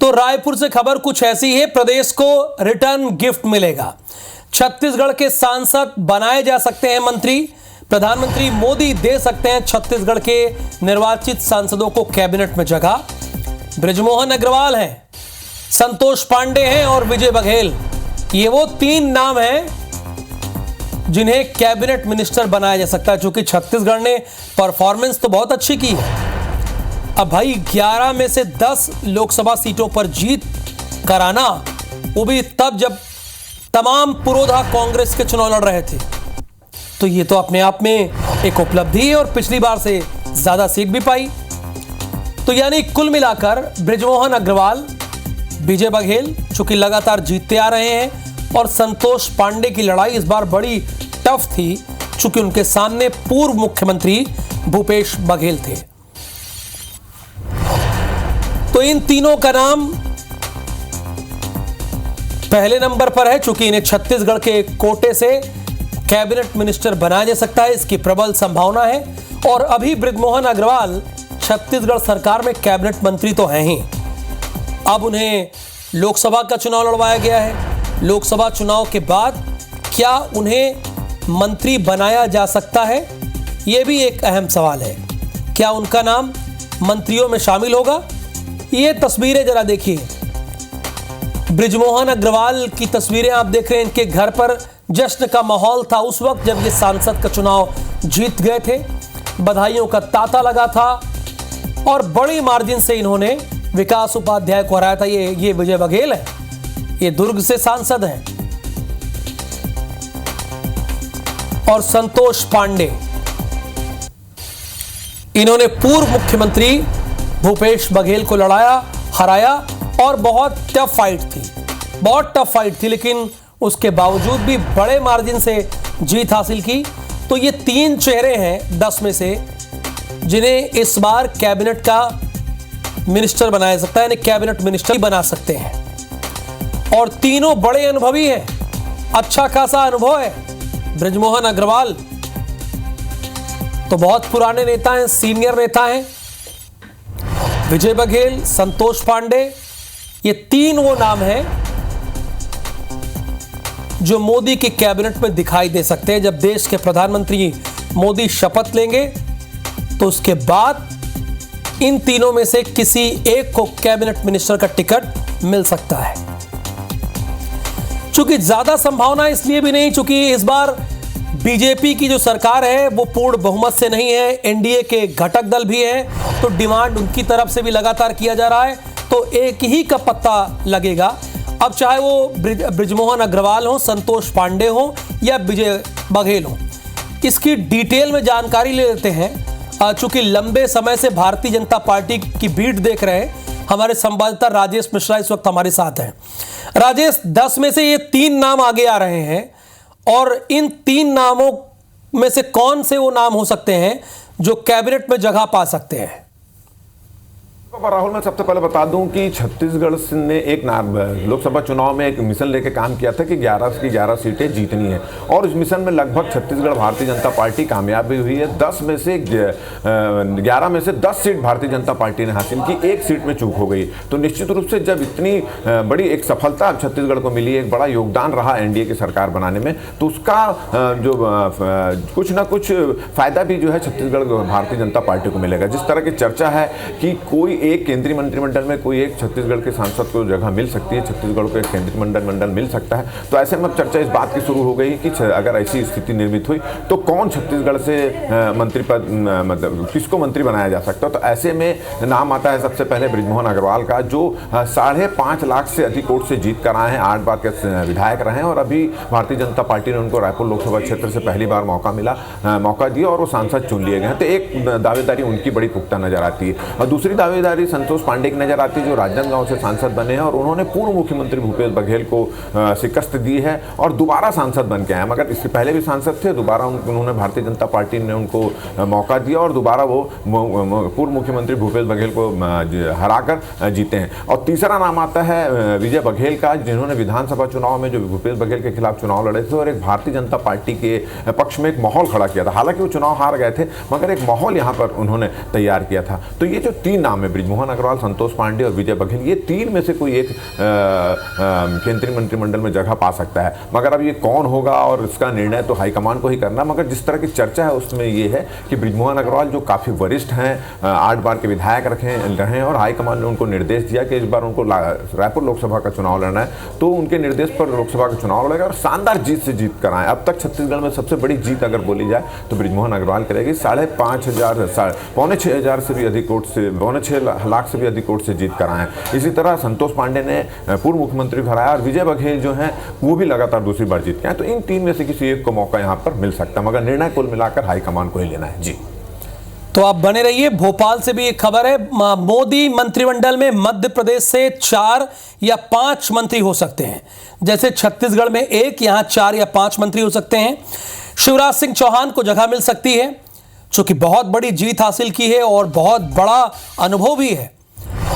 तो रायपुर से खबर कुछ ऐसी है, प्रदेश को रिटर्न गिफ्ट मिलेगा। छत्तीसगढ़ के सांसद बनाए जा सकते हैं मंत्री। प्रधानमंत्री मोदी दे सकते हैं छत्तीसगढ़ के निर्वाचित सांसदों को कैबिनेट में जगह। बृजमोहन अग्रवाल हैं, संतोष पांडे हैं और विजय बघेल, ये वो 3 नाम हैं जिन्हें कैबिनेट मिनिस्टर बनाया जा सकता है। चूंकि छत्तीसगढ़ ने परफॉर्मेंस तो बहुत अच्छी की है। अब भाई 11 में से 10 लोकसभा सीटों पर जीत कराना, वो भी तब जब तमाम पुरोधा कांग्रेस के चुनाव लड़ रहे थे, तो ये तो अपने आप में एक उपलब्धि है और पिछली बार से ज्यादा सीट भी पाई। तो यानी कुल मिलाकर बृजमोहन अग्रवाल, विजय बघेल चूंकि लगातार जीतते आ रहे हैं, और संतोष पांडे की लड़ाई इस बार बड़ी टफ थी चूंकि उनके सामने पूर्व मुख्यमंत्री भूपेश बघेल थे। तो इन तीनों का नाम पहले नंबर पर है चूंकि इन्हें छत्तीसगढ़ के कोटे से कैबिनेट मिनिस्टर बनाया जा सकता है, इसकी प्रबल संभावना है। और अभी बृजमोहन अग्रवाल छत्तीसगढ़ सरकार में कैबिनेट मंत्री तो हैं ही। अब उन्हें लोकसभा का चुनाव लड़वाया गया है। लोकसभा चुनाव के बाद क्या उन्हें मंत्री बनाया जा सकता है, यह भी एक अहम सवाल है। क्या उनका नाम मंत्रियों में शामिल होगा? ये तस्वीरें जरा देखिए, बृजमोहन अग्रवाल की तस्वीरें आप देख रहे हैं। इनके घर पर जश्न का माहौल था उस वक्त जब ये सांसद का चुनाव जीत गए थे। बधाइयों का तांता लगा था और बड़ी मार्जिन से इन्होंने विकास उपाध्याय को हराया था। ये विजय बघेल है, ये दुर्ग से सांसद हैं। और संतोष पांडे, इन्होंने पूर्व मुख्यमंत्री भूपेश बघेल को हराया और बहुत टफ फाइट थी, लेकिन उसके बावजूद भी बड़े मार्जिन से जीत हासिल की। तो ये 3 चेहरे हैं 10 में से जिन्हें इस बार कैबिनेट का मिनिस्टर बनाया सकता है, यानी कैबिनेट मिनिस्टर बना सकते हैं। और तीनों बड़े अनुभवी हैं, अच्छा खासा अनुभव है। बृजमोहन अग्रवाल तो बहुत पुराने नेता हैं, सीनियर नेता हैं। विजय बघेल, संतोष पांडे, ये 3 वो नाम हैं जो मोदी की कैबिनेट में दिखाई दे सकते हैं। जब देश के प्रधानमंत्री मोदी शपथ लेंगे तो उसके बाद इन तीनों में से किसी एक को कैबिनेट मिनिस्टर का टिकट मिल सकता है। चूंकि ज्यादा संभावना इसलिए भी नहीं चूंकि इस बार बीजेपी की जो सरकार है वो पूर्ण बहुमत से नहीं है, एनडीए के घटक दल भी हैं, तो डिमांड उनकी तरफ से भी लगातार किया जा रहा है। तो एक ही का पत्ता लगेगा। अब चाहे वो बृजमोहन अग्रवाल हो, संतोष पांडे हो या विजय बघेल हो, इसकी डिटेल में जानकारी ले लेते हैं। चूंकि लंबे समय से भारतीय जनता पार्टी की भीड़ देख रहे हैं, हमारे संवाददाता राजेश मिश्रा इस वक्त हमारे साथ हैं। राजेश, 10 में से ये 3 नाम आगे आ रहे हैं और इन 3 नामों में से कौन से वो नाम हो सकते हैं जो कैबिनेट में जगह पा सकते हैं? राहुल, मैं सबसे पहले बता दूं कि छत्तीसगढ़ ने एक लोकसभा चुनाव में एक मिशन लेकर काम किया था कि 11 की 11 सीटें जीतनी है, और इस मिशन में लगभग छत्तीसगढ़ भारतीय जनता पार्टी कामयाब भी हुई है। 11 में से 10 सीट भारतीय जनता पार्टी ने हासिल की, 1 सीट में चूक हो गई। तो निश्चित रूप से जब इतनी बड़ी एक सफलता छत्तीसगढ़ को मिली, एक बड़ा योगदान रहा एनडीए की सरकार बनाने में, तो उसका जो कुछ ना कुछ फायदा भी जो है छत्तीसगढ़ भारतीय जनता पार्टी को मिलेगा। जिस तरह की चर्चा है कि कोई एक केंद्रीय मंत्रिमंडल में कोई एक छत्तीसगढ़ के सांसद को जगह मिल सकती है, छत्तीसगढ़ को एक केंद्रीय मंडल मिल सकता है, तो ऐसे में चर्चा इस बात की शुरू हो गई कि अगर ऐसी स्थिति निर्मित हुई तो कौन छत्तीसगढ़ से मंत्री पद मतलब किसको मंत्री बनाया जा सकता है। तो ऐसे में नाम आता है सबसे पहले बृजमोहन अग्रवाल का, जो 5.5 लाख से अधिक वोट से जीत कर आए हैं, 8 बार के विधायक रहे हैं, और अभी भारतीय जनता पार्टी ने उनको रायपुर लोकसभा क्षेत्र से पहली बार मौका दिया और वो सांसद चुन लिए गए हैं। तो एक दावेदारी उनकी बड़ी पुख्ता नजर आती है, और दूसरी दावेदारी संतोष पांडे की नजर आती है, जो राजनांदगांव से सांसद बने हैं और उन्होंने पूर्व मुख्यमंत्री भूपेश बघेल को शिकस्त दी है और दोबारा सांसद बन के आए। मगर इससे पहले भी सांसद थे, दोबारा उन्होंने भारतीय जनता पार्टी ने उनको मौका दिया और दोबारा वो पूर्व मुख्यमंत्री भूपेश बघेल को हराकर जीते हैं। और तीसरा नाम आता है विजय बघेल का, जिन्होंने विधानसभा चुनाव में जो भूपेश बघेल के खिलाफ चुनाव लड़े थे और एक भारतीय जनता पार्टी के पक्ष में एक माहौल खड़ा किया था। हालांकि वो चुनाव हार गए थे, मगर एक माहौल यहाँ पर उन्होंने तैयार किया था। तो ये जो 3 नाम है, बृजमोहन अग्रवाल, संतोष पांडे और विजय बघेल, ये तीन में से कोई एक केंद्रीय मंत्रिमंडल में जगह पा सकता है। मगर अब ये कौन होगा और इसका निर्णय तो हाईकमान को ही करना। मगर जिस तरह की चर्चा है उसमें ये है कि बृजमोहन अग्रवाल जो काफ़ी वरिष्ठ हैं, 8 बार के विधायक रहे और हाईकमान ने उनको निर्देश दिया कि इस बार उनको रायपुर लोकसभा का चुनाव लड़ना है, तो उनके निर्देश पर लोकसभा का चुनाव लड़ेगा और शानदार जीत से जीत कर आए। अब तक छत्तीसगढ़ में सबसे बड़ी जीत अगर बोली जाए तो बृजमोहन अग्रवाल करेगी। 5,500 पौने 6,000 से भी अधिक वोट से, पौने 6 लाख से भी अधिक वोट से जीत कर आए। इसी तरह संतोष पांडे ने पूर्व मुख्यमंत्री को हराया और विजय बघेल जो हैं वो भी लगातार दूसरी बार जीत के आए। तो इन तीन में से किसी एक को मौका यहाँ पर मिल सकता है, मगर निर्णय कुल मिलाकर हाईकमान को ही लेना है। जी, तो आप बने रहिए। भोपाल से भी एक खबर है, मोदी मंत्रिमंडल में मध्य प्रदेश से 4 या 5 मंत्री हो सकते हैं। जैसे छत्तीसगढ़ में 1, यहां 4 या 5 मंत्री हो सकते हैं। शिवराज सिंह चौहान को जगह मिल सकती है, चूंकि बहुत बड़ी जीत हासिल की है और बहुत बड़ा अनुभव भी है।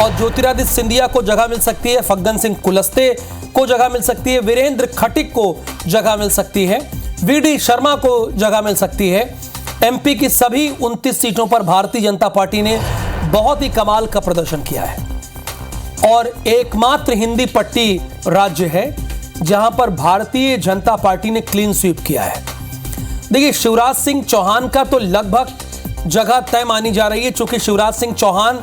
और ज्योतिरादित्य सिंधिया को जगह मिल सकती है, फग्गन सिंह कुलस्ते को जगह मिल सकती है, वीरेंद्र खटीक को जगह मिल सकती है, वी.डी. शर्मा को जगह मिल सकती है। एमपी की सभी 29 सीटों पर भारतीय जनता पार्टी ने बहुत ही कमाल का प्रदर्शन किया है और एकमात्र हिंदी पट्टी राज्य है जहां पर भारतीय जनता पार्टी ने क्लीन स्वीप किया है। देखिए, शिवराज सिंह चौहान का तो लगभग जगह तय मानी जा रही है, चूंकि शिवराज सिंह चौहान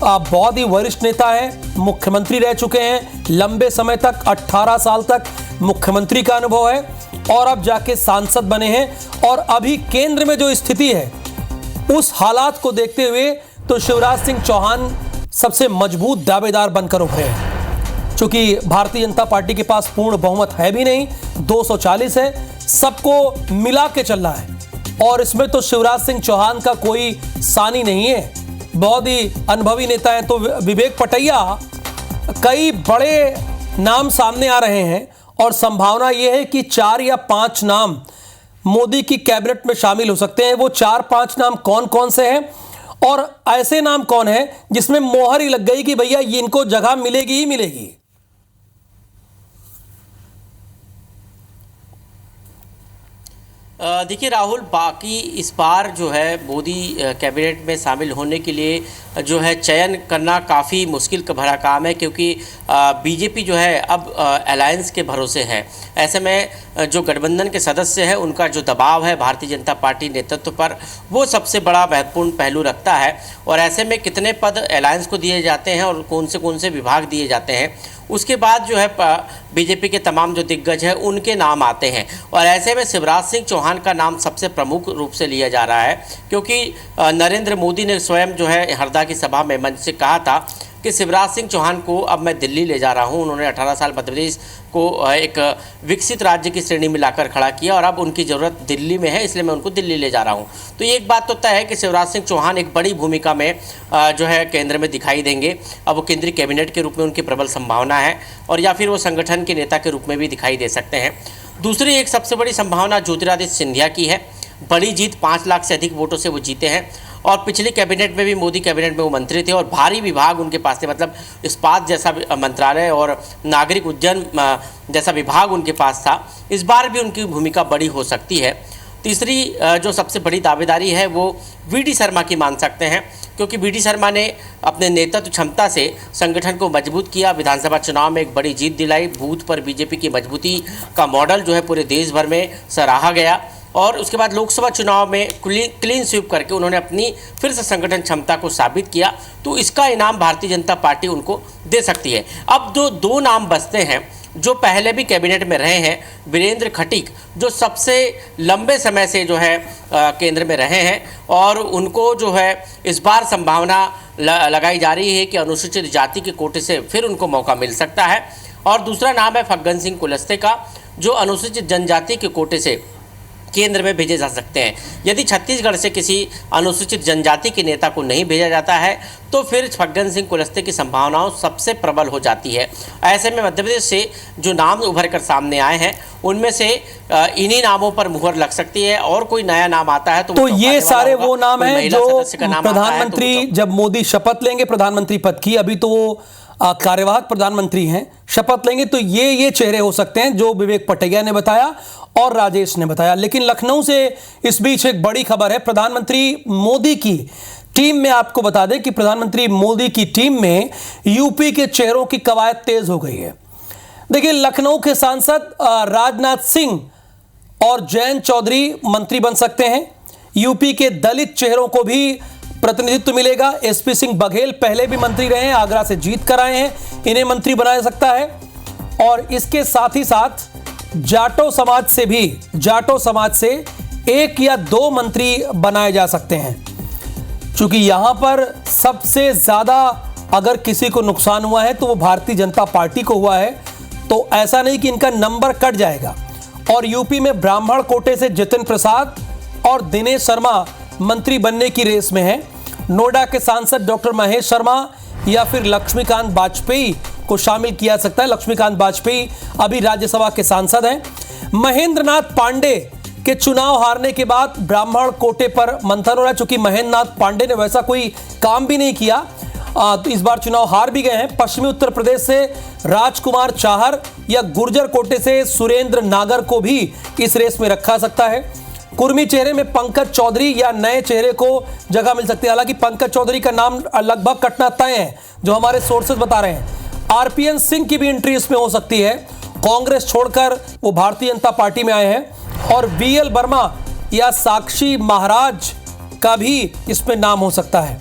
बहुत ही वरिष्ठ नेता है, मुख्यमंत्री रह चुके हैं लंबे समय तक, 18 साल तक मुख्यमंत्री का अनुभव है और अब जाके सांसद बने हैं। और अभी केंद्र में जो स्थिति है उस हालात को देखते हुए तो शिवराज सिंह चौहान सबसे मजबूत दावेदार बनकर उभरे हैं। चूंकि भारतीय जनता पार्टी के पास पूर्ण बहुमत है भी नहीं, 240 है, सबको मिला के चल रहा है और इसमें तो शिवराज सिंह चौहान का कोई सानी नहीं है, बहुत ही अनुभवी नेता है। तो विवेक पटैया, कई बड़े नाम सामने आ रहे हैं और संभावना यह है कि 4 या 5 नाम मोदी की कैबिनेट में शामिल हो सकते हैं। वो 4-5 नाम कौन कौन से हैं और ऐसे नाम कौन है जिसमें मोहर ही लग गई कि भैया ये इनको जगह मिलेगी ही मिलेगी। देखिए राहुल, बाकी इस बार जो है मोदी कैबिनेट में शामिल होने के लिए जो है चयन करना काफ़ी मुश्किल का भरा काम है, क्योंकि बीजेपी जो है अब अलायंस के भरोसे है। ऐसे में जो गठबंधन के सदस्य हैं उनका जो दबाव है भारतीय जनता पार्टी नेतृत्व पर, वो सबसे बड़ा महत्वपूर्ण पहलू रखता है। और ऐसे में कितने पद अलायंस को दिए जाते हैं और कौन से विभाग दिए जाते हैं, उसके बाद जो है बीजेपी के तमाम जो दिग्गज हैं उनके नाम आते हैं। और ऐसे में शिवराज सिंह चौहान का नाम सबसे प्रमुख रूप से लिया जा रहा है, क्योंकि नरेंद्र मोदी ने स्वयं जो है हरदा की सभा में मंच से कहा था कि शिवराज सिंह चौहान को अब मैं दिल्ली ले जा रहा हूं। उन्होंने 18 साल मध्य प्रदेश को एक विकसित राज्य की श्रेणी में लाकर खड़ा किया और अब उनकी ज़रूरत दिल्ली में है, इसलिए मैं उनको दिल्ली ले जा रहा हूं। तो ये एक बात तो तय है कि शिवराज सिंह चौहान एक बड़ी भूमिका में जो है केंद्र में दिखाई देंगे। अब वो केंद्रीय कैबिनेट के रूप में उनकी प्रबल संभावना है और या फिर वो संगठन के नेता के रूप में भी दिखाई दे सकते हैं। दूसरी एक सबसे बड़ी संभावना ज्योतिरादित्य सिंधिया की है। बड़ी जीत, 5 लाख से अधिक वोटों से वो जीते हैं और पिछली कैबिनेट में भी, मोदी कैबिनेट में वो मंत्री थे और भारी विभाग उनके पास थे, मतलब इस्पात जैसा मंत्रालय और नागरिक उड्डयन जैसा विभाग उनके पास था। इस बार भी उनकी भूमिका बड़ी हो सकती है। तीसरी जो सबसे बड़ी दावेदारी है वो वी.डी. शर्मा की मान सकते हैं, क्योंकि वी.डी. शर्मा ने अपने नेतृत्व क्षमता से संगठन को मजबूत किया, विधानसभा चुनाव में एक बड़ी जीत दिलाई, बूथ पर बीजेपी की मजबूती का मॉडल जो है पूरे देश भर में सराहा गया और उसके बाद लोकसभा चुनाव में क्लीन स्वीप करके उन्होंने अपनी फिर से संगठन क्षमता को साबित किया। तो इसका इनाम भारतीय जनता पार्टी उनको दे सकती है। अब दो नाम बचते हैं जो पहले भी कैबिनेट में रहे हैं। वीरेंद्र खटीक जो सबसे लंबे समय से जो है केंद्र में रहे हैं और उनको जो है इस बार संभावना लगाई जा रही है कि अनुसूचित जाति के कोटे से फिर उनको मौका मिल सकता है। और दूसरा नाम है फग्गन सिंह कुलस्ते का, जो अनुसूचित जनजाति के कोटे से केंद्र में भेजे जा सकते हैं। यदि छत्तीसगढ़ से किसी अनुसूचित जनजाति के नेता को नहीं भेजा जाता है तो फिर फग्गन सिंह कुलस्ते की संभावनाओं सबसे प्रबल हो जाती है। ऐसे में मध्य प्रदेश से जो नाम उभर कर सामने आए हैं उनमें से इन्हीं नामों पर मुहर लग सकती है और कोई नया नाम आता है तो ये सारे वो नाम हैं जो प्रधानमंत्री, जब मोदी शपथ लेंगे प्रधानमंत्री पद की, अभी तो वो कार्यवाहक प्रधानमंत्री हैं, शपथ लेंगे तो ये चेहरे हो सकते हैं जो विवेक पटैया ने बताया और राजेश ने बताया। लेकिन लखनऊ से इस बीच एक बड़ी खबर है, प्रधानमंत्री मोदी की टीम में आपको बता दें कि प्रधानमंत्री मोदी की टीम में यूपी के चेहरों की कवायद तेज हो गई है। देखिए, लखनऊ के सांसद राजनाथ सिंह और जयंत चौधरी मंत्री बन सकते हैं। यूपी के दलित चेहरों को भी प्रतिनिधित्व मिलेगा। एसपी सिंह बघेल पहले भी मंत्री रहे हैं, आगरा से जीत कर आए हैं, इन्हें मंत्री बनाया सकता है। और इसके साथ ही साथ जाटो समाज से 1 या 2 मंत्री बनाए जा सकते हैं। क्योंकि यहां पर सबसे ज्यादा अगर किसी को नुकसान हुआ है तो वो भारतीय जनता पार्टी को हुआ है। तो ऐसा नहीं कि इनका नंबर कट जाएगा। और यूपी में ब्राह्मण कोटे से जितिन प्रसाद और दिनेश शर्मा मंत्री बनने की रेस में हैं। नोएडा के सांसद डॉक्टर महेश शर्मा या फिर लक्ष्मीकांत वाजपेयी को शामिल किया जा सकता है। लक्ष्मीकांत वाजपेयी अभी राज्यसभा के सांसद हैं। महेंद्रनाथ पांडे के चुनाव हारने के बाद ब्राह्मण कोटे पर मंथन हो रहा है। चूंकि महेंद्रनाथ पांडे ने वैसा कोई काम भी नहीं किया, तो इस बार चुनाव हार भी गए हैं। पश्चिमी उत्तर प्रदेश से राजकुमार चाहर या गुर्जर कोटे से सुरेंद्र नागर को भी इस रेस में रखा सकता है। कुर्मी चेहरे में पंकज चौधरी या नए चेहरे को जगह मिल सकती है। हालांकि पंकज चौधरी का नाम लगभग कटना तय है, जो हमारे सोर्सेज बता रहे हैं। आरपीएन सिंह की भी एंट्री इसमें हो सकती है। कांग्रेस छोड़कर वो भारतीय जनता पार्टी में आए हैं। और बीएल वर्मा या साक्षी महाराज का भी इसमें नाम हो सकता है।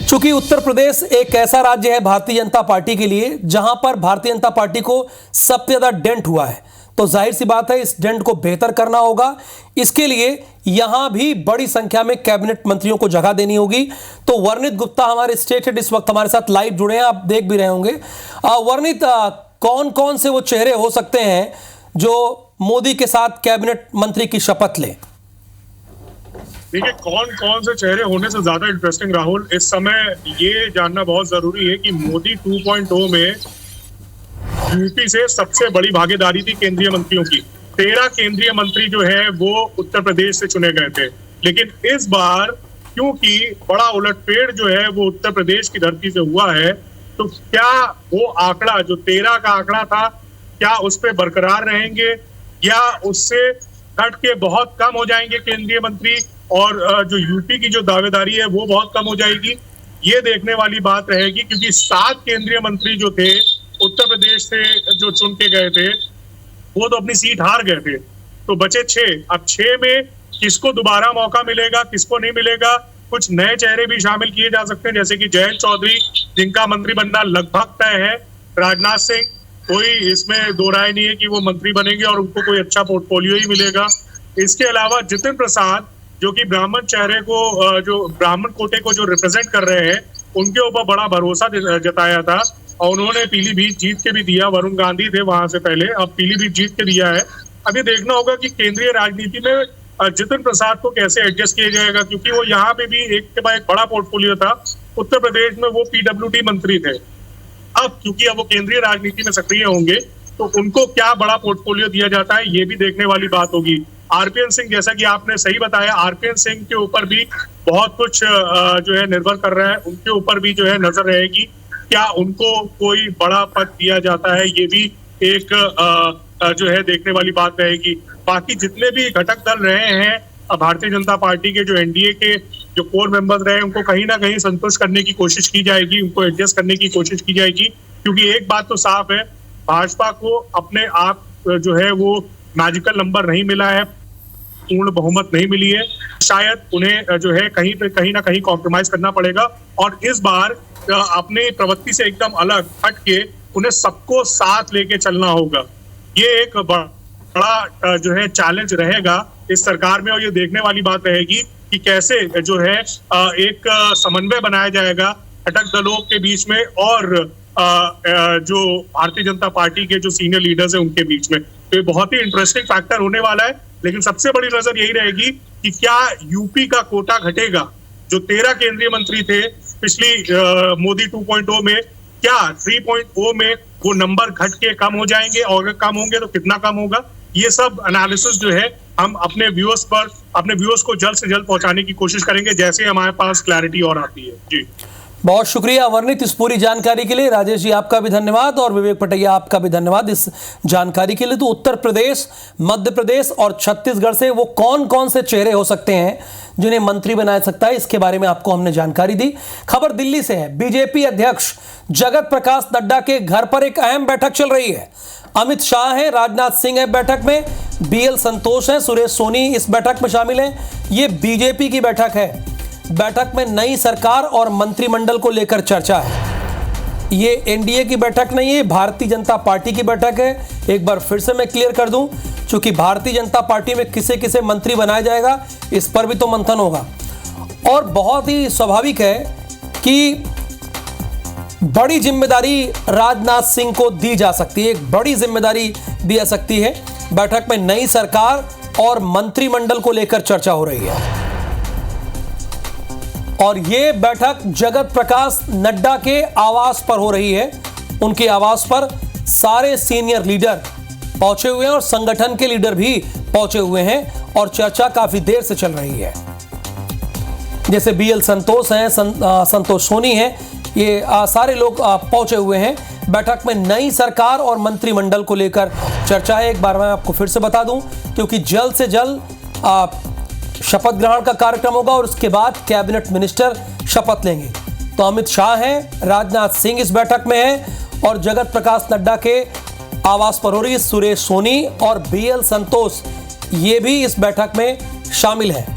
चूंकि उत्तर प्रदेश एक ऐसा राज्य है भारतीय जनता पार्टी के लिए जहां पर भारतीय जनता पार्टी को सबसे ज्यादा डेंट हुआ है, तो जाहिर सी बात है इस डेंट को बेहतर करना होगा। इसके लिए यहां भी बड़ी संख्या में कैबिनेट मंत्रियों को जगह देनी होगी। तो वर्णित गुप्ता हमारे स्टेट हेड इस वक्त हमारे साथ लाइव जुड़े हैं, आप देख भी रहे होंगे। वर्णित, कौन कौन से वो चेहरे हो सकते हैं जो मोदी के साथ कैबिनेट मंत्री की शपथ लें? देखिए, कौन कौन से चेहरे होने से ज्यादा इंटरेस्टिंग राहुल, इस समय ये जानना बहुत जरूरी है कि मोदी 2.0 में यूपी से सबसे बड़ी भागीदारी थी केंद्रीय मंत्रियों की। 13 केंद्रीय मंत्री जो है वो उत्तर प्रदेश से चुने गए थे। लेकिन इस बार क्योंकि बड़ा उलटफेर जो है वो उत्तर प्रदेश की धरती से हुआ है, तो क्या वो आंकड़ा जो 13 का आंकड़ा था, क्या उस पर बरकरार रहेंगे या उससे घट के बहुत कम हो जाएंगे केंद्रीय मंत्री, और जो यूपी की जो दावेदारी है वो बहुत कम हो जाएगी? ये देखने वाली बात रहेगी। क्योंकि 7 केंद्रीय मंत्री जो थे उत्तर प्रदेश से जो चुन के गए थे वो तो अपनी सीट हार गए थे, तो बचे 6। अब 6 में किसको दोबारा मौका मिलेगा, किसको नहीं मिलेगा? कुछ नए चेहरे भी शामिल किए जा सकते हैं, जैसे कि जयंत चौधरी, जिनका मंत्री बनना लगभग तय है। राजनाथ सिंह, कोई इसमें दो राय नहीं है कि वो मंत्री बनेंगे और उनको कोई अच्छा पोर्टफोलियो ही मिलेगा। इसके अलावा जितिन प्रसाद, जो कि ब्राह्मण चेहरे को, जो ब्राह्मण कोटे को जो रिप्रेजेंट कर रहे हैं, उनके ऊपर बड़ा भरोसा जताया था और उन्होंने पीलीभीत जीत के भी दिया। वरुण गांधी थे वहां से पहले, अब पीलीभीत जीत के दिया है। अभी देखना होगा कि केंद्रीय राजनीति में जितिन प्रसाद को कैसे एडजस्ट किया जाएगा, क्योंकि वो यहाँ पे भी एक के बाद एक बड़ा पोर्टफोलियो था। उत्तर प्रदेश में वो पीडब्ल्यूडी मंत्री थे। अब क्योंकि अब वो केंद्रीय राजनीति में सक्रिय होंगे तो उनको क्या बड़ा पोर्टफोलियो दिया जाता है, ये भी देखने वाली बात होगी। आरपीएन सिंह, जैसा कि आपने सही बताया, आरपीएन सिंह के ऊपर भी बहुत कुछ जो है निर्भर कर रहा है। उनके ऊपर भी जो है नजर रहेगी, क्या उनको कोई बड़ा पद दिया जाता है, ये भी एक जो है देखने वाली बात रहेगी। बाकी जितने भी घटक दल रहे हैं भारतीय जनता पार्टी के, जो एनडीए के जो कोर मेंबर्स रहे, उनको कहीं ना कहीं संतुष्ट करने की कोशिश की जाएगी, उनको एडजस्ट करने की कोशिश की जाएगी। क्योंकि एक बात तो साफ है, भाजपा को अपने आप जो है वो मैजिकल नंबर नहीं मिला है, पूर्ण बहुमत नहीं मिली है। शायद उन्हें जो है कहीं ना कहीं कॉम्प्रोमाइज करना पड़ेगा और इस बार अपने प्रवृत्ति से एकदम अलग हट के उन्हें सबको साथ लेके चलना होगा। ये एक बड़ा जो है चैलेंज रहेगा इस सरकार में, और ये देखने वाली बात रहेगी कि कैसे जो है एक समन्वय बनाया जाएगा घटक दलों के बीच में और जो भारतीय जनता पार्टी के जो सीनियर लीडर्स हैं उनके बीच में। तो ये बहुत ही इंटरेस्टिंग फैक्टर होने वाला है। लेकिन सबसे बड़ी नजर यही रहेगी कि क्या यूपी का कोटा घटेगा। जो 13 केंद्रीय मंत्री थे पिछली मोदी 2.0 में, क्या 3.0 में वो नंबर घट के कम हो जाएंगे, और अगर कम होंगे तो कितना कम होगा? ये सब एनालिसिस जो है हम अपने व्यूअर्स को जल्द से जल्द पहुंचाने की कोशिश करेंगे, जैसे हमारे पास क्लैरिटी और आती है। जी बहुत शुक्रिया वर्णित इस पूरी जानकारी के लिए। राजेश जी आपका भी धन्यवाद और विवेक पटैया आपका भी धन्यवाद इस जानकारी के लिए। तो उत्तर प्रदेश, मध्य प्रदेश और छत्तीसगढ़ से वो कौन कौन से चेहरे हो सकते हैं जिन्हें मंत्री बनाया सकता है, इसके बारे में आपको हमने जानकारी दी। खबर दिल्ली से है। बीजेपी अध्यक्ष जगत प्रकाश नड्डा के घर पर एक अहम बैठक चल रही है। अमित शाह हैं, राजनाथ सिंह है बैठक में, बीएल संतोष हैं, सुरेश सोनी इस बैठक में शामिल हैं। ये बीजेपी की बैठक है। बैठक में नई सरकार और मंत्रिमंडल को लेकर चर्चा है। ये एनडीए की बैठक नहीं है, भारतीय जनता पार्टी की बैठक है। एक बार फिर से मैं क्लियर कर दूं, क्योंकि भारतीय जनता पार्टी में किसे किसे मंत्री बनाया जाएगा इस पर भी तो मंथन होगा। और बहुत ही स्वाभाविक है कि बड़ी जिम्मेदारी राजनाथ सिंह को दी जा सकती है, एक बड़ी जिम्मेदारी दी जा सकती है। बैठक में नई सरकार और मंत्रिमंडल को लेकर चर्चा हो रही है और यह बैठक जगत प्रकाश नड्डा के आवास पर हो रही है। उनके आवास पर सारे सीनियर लीडर पहुंचे हुए हैं और संगठन के लीडर भी पहुंचे हुए हैं और चर्चा काफी देर से चल रही है। जैसे बीएल संतोष हैं, संतोष सोनी हैं, ये सारे लोग पहुंचे हुए हैं। बैठक में नई सरकार और मंत्रिमंडल को लेकर चर्चा है। एक बार मैं आपको फिर से बता दूं, क्योंकि जल्द से जल्द शपथ ग्रहण का कार्यक्रम होगा और उसके बाद कैबिनेट मिनिस्टर शपथ लेंगे। तो अमित शाह हैं, राजनाथ सिंह इस बैठक में हैं और जगत प्रकाश नड्डा के आवास पर हो रही सुरेश सोनी और बीएल संतोष ये भी इस बैठक में शामिल हैं।